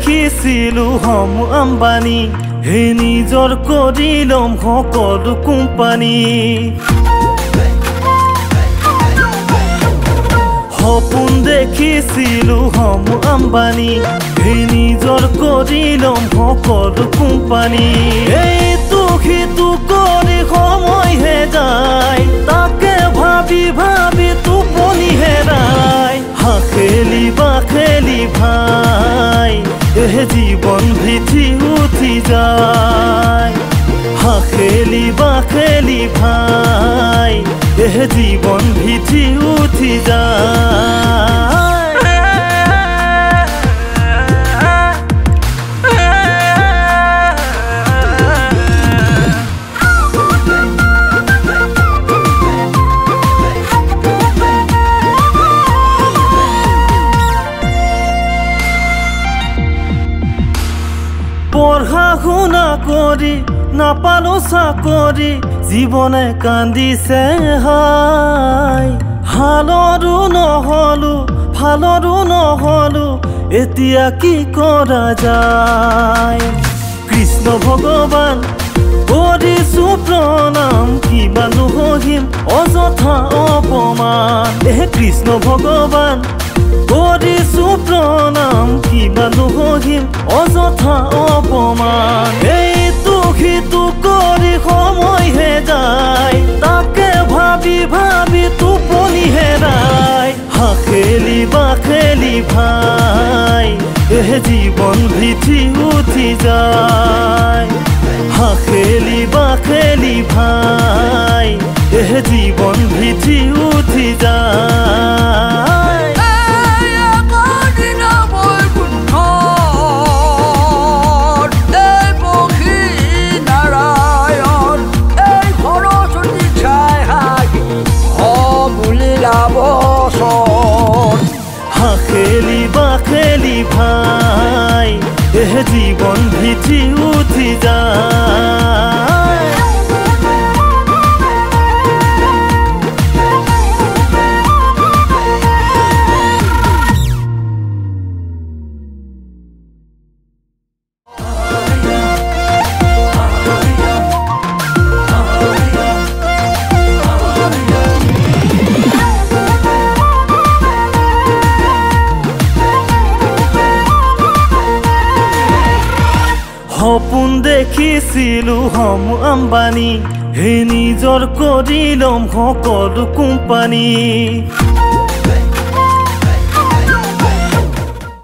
দেখিছিলো হম আম্বানী হে নিজৰ কৰি লম সকলো কোম্পানী সপোন দেখিছিলো হম আম্বানী হে নিজৰ কৰি লম সকলো কোম্পানী এইটো সিটো কৰি সময়হে যায় তাকে ভাবি ভাবি টোপনি হেৰাই হাখেলি বাখেলি ভাই জীবন ভিজি উঠি যায় হাখেলি বাখেলি ভাই জীবন ভিজি উঠি যায় পঢ়া শুনা কৰি নাপালো চাকৰি জীৱনে কান্দিছে হাই হালৰো নহলো ফালৰো নহলো এতিয়া কি কৰা যায় কৃষ্ণ ভগৱান কৰিছো প্ৰণাম কিবা নহহিম অযথা অপমান কৃষ্ণ ভগৱান কৰিছো প্ৰণাম কিবা নহহিম অযথা অপমান এইটো সিটো কৰি সময়হে যায় তাকে ভাবি ভাবি টোপনি হেৰাই হাখেলি বাখেলি ভাই জীবন ভিজি উঠি যায় হাখেলি বাখেলি ভাই জীবন ভিজি উঠি যায় হাখেলি বাখেলি ভাই জীবন ভিজি উঠি যায় সপোন দেখিছিলো হম আম্বানী হে নিজৰ কৰি লম সকলো কোম্পানী